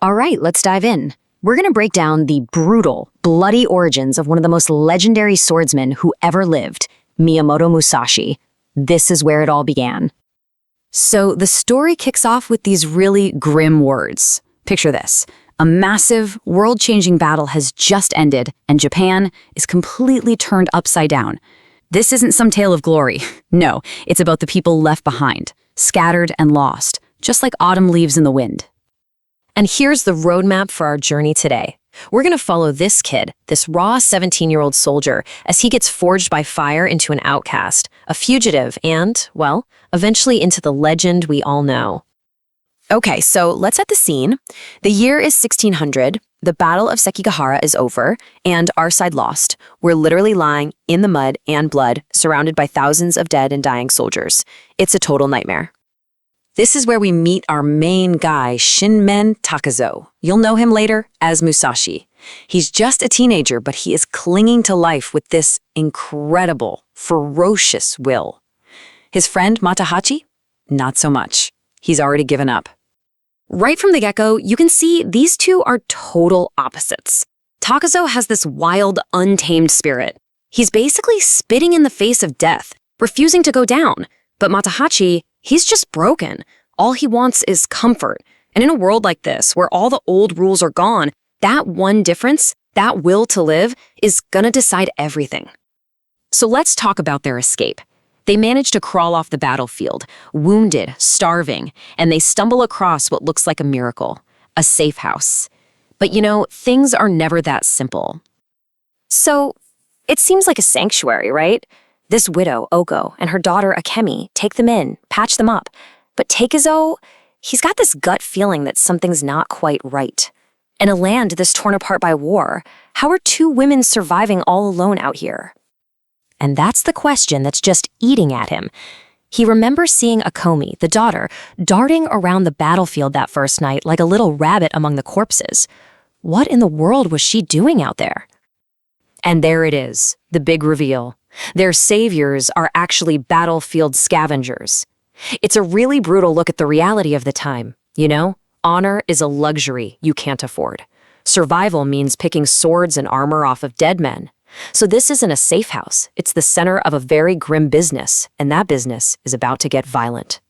All right, let's dive in. We're going to break down the brutal, bloody origins of one of the most legendary swordsmen who ever lived, Miyamoto Musashi. This is where it all began. So the story kicks off with these really grim words. Picture this. A massive, world-changing battle has just ended, and Japan is completely turned upside down. This isn't some tale of glory. No, it's about the people left behind, scattered and lost, just like autumn leaves in the wind. And here's the roadmap for our journey today. We're going to follow this kid, this raw 17-year-old soldier, as he gets forged by fire into an outcast, a fugitive, and, well, eventually into the legend we all know. Okay, so let's set the scene. The year is 1600, the Battle of Sekigahara is over, and our side lost. We're literally lying in the mud and blood, surrounded by thousands of dead and dying soldiers. It's a total nightmare. This is where we meet our main guy, Shinmen Takezō. You'll know him later as Musashi. He's just a teenager, but he is clinging to life with this incredible, ferocious will. His friend Matahachi? Not so much. He's already given up. Right from the get-go, you can see these two are total opposites. Takezō has this wild, untamed spirit. He's basically spitting in the face of death, refusing to go down. But Matahachi, he's just broken. All he wants is comfort. And in a world like this, where all the old rules are gone, that one difference, that will to live, is gonna decide everything. So let's talk about their escape. They manage to crawl off the battlefield, wounded, starving, and they stumble across what looks like a miracle, a safe house. But you know, things are never that simple. So, it seems like a sanctuary, right? This widow, Oko, and her daughter, Akemi, take them in, patch them up. But Takezō, he's got this gut feeling that something's not quite right. In a land that's torn apart by war, how are two women surviving all alone out here? And that's the question that's just eating at him. He remembers seeing Akomi, the daughter, darting around the battlefield that first night like a little rabbit among the corpses. What in the world was she doing out there? And there it is, the big reveal. Their saviors are actually battlefield scavengers. It's a really brutal look at the reality of the time. You know, honor is a luxury you can't afford. Survival means picking swords and armor off of dead men. So this isn't a safe house. It's the center of a very grim business, and that business is about to get violent.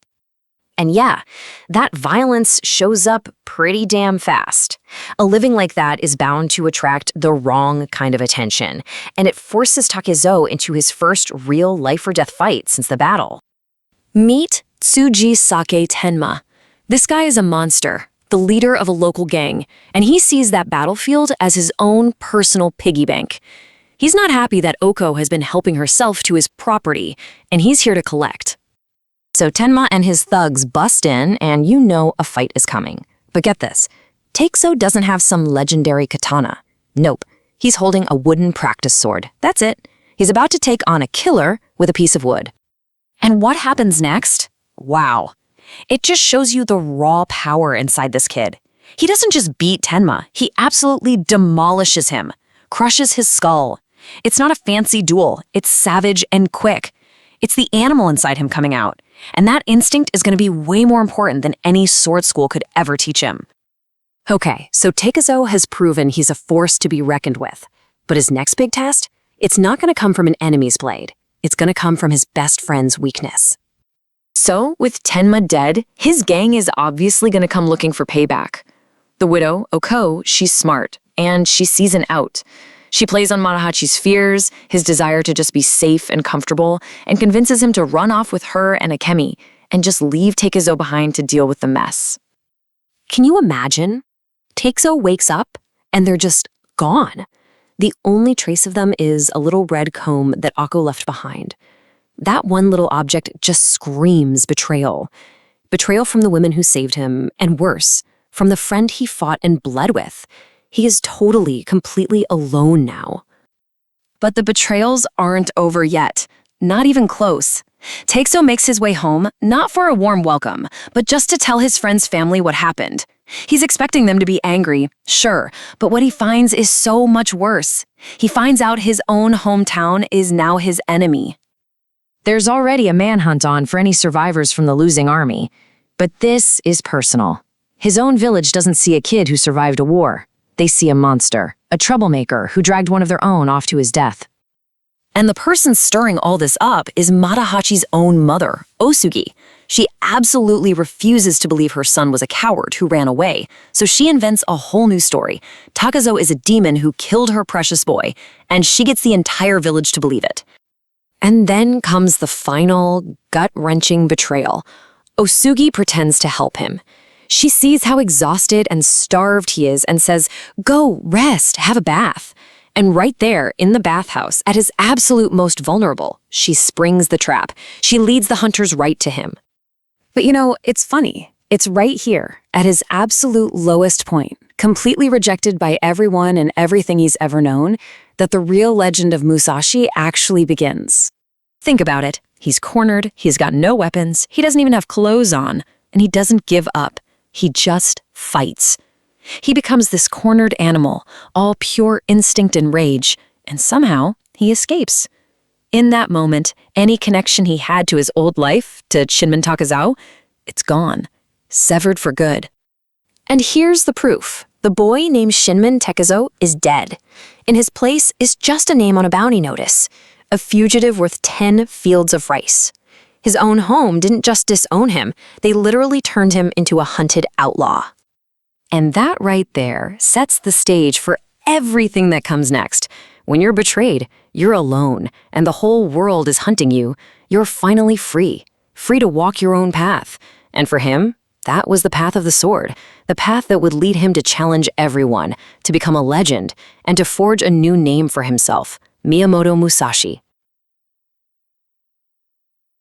And yeah, that violence shows up pretty damn fast. A living like that is bound to attract the wrong kind of attention, and it forces Takezō into his first real life-or-death fight since the battle. Meet Tsuji Tenma. This guy is a monster, the leader of a local gang, and he sees that battlefield as his own personal piggy bank. He's not happy that Oko has been helping herself to his property, and he's here to collect. So Tenma and his thugs bust in, and you know a fight is coming. But get this, Takezō doesn't have some legendary katana. Nope, he's holding a wooden practice sword. That's it. He's about to take on a killer with a piece of wood. And what happens next? Wow. It just shows you the raw power inside this kid. He doesn't just beat Tenma, he absolutely demolishes him, crushes his skull. It's not a fancy duel, it's savage and quick. It's the animal inside him coming out. And that instinct is going to be way more important than any sword school could ever teach him. Okay, so Takezō has proven he's a force to be reckoned with. But his next big test? It's not going to come from an enemy's blade. It's going to come from his best friend's weakness. So, with Tenma dead, his gang is obviously going to come looking for payback. The widow, Oko, she's smart, and she sees an out. She plays on Matahachi's fears, his desire to just be safe and comfortable, and convinces him to run off with her and Akemi and just leave Takezō behind to deal with the mess. Can you imagine? Takezō wakes up and they're just gone. The only trace of them is a little red comb that Oko left behind. That one little object just screams betrayal. Betrayal from the women who saved him, and worse, from the friend he fought and bled with. He is totally, completely alone now. But the betrayals aren't over yet. Not even close. Takezō makes his way home, not for a warm welcome, but just to tell his friend's family what happened. He's expecting them to be angry, sure, but what he finds is so much worse. He finds out his own hometown is now his enemy. There's already a manhunt on for any survivors from the losing army, but this is personal. His own village doesn't see a kid who survived a war. They see a monster, a troublemaker who dragged one of their own off to his death. And the person stirring all this up is Matahachi's own mother, Osugi. She absolutely refuses to believe her son was a coward who ran away, so she invents a whole new story. Takezō is a demon who killed her precious boy, and she gets the entire village to believe it. And then comes the final, gut-wrenching betrayal. Osugi pretends to help him. She sees how exhausted and starved he is and says, "Go, rest, have a bath." And right there, in the bathhouse, at his absolute most vulnerable, she springs the trap. She leads the hunters right to him. But it's funny. It's right here, at his absolute lowest point, completely rejected by everyone and everything he's ever known, that the real legend of Musashi actually begins. Think about it. He's cornered, he's got no weapons, he doesn't even have clothes on, and he doesn't give up. He just fights. He becomes this cornered animal, all pure instinct and rage, and somehow he escapes. In that moment, any connection he had to his old life, to Shinmen Takezō, it's gone, severed for good. And here's the proof. The boy named Shinmen Takezō is dead. In his place is just a name on a bounty notice, a fugitive worth 10 fields of rice. His own home didn't just disown him, they literally turned him into a hunted outlaw. And that right there sets the stage for everything that comes next. When you're betrayed, you're alone, and the whole world is hunting you, you're finally free to walk your own path. And for him, that was the path of the sword, the path that would lead him to challenge everyone, to become a legend, and to forge a new name for himself, Miyamoto Musashi.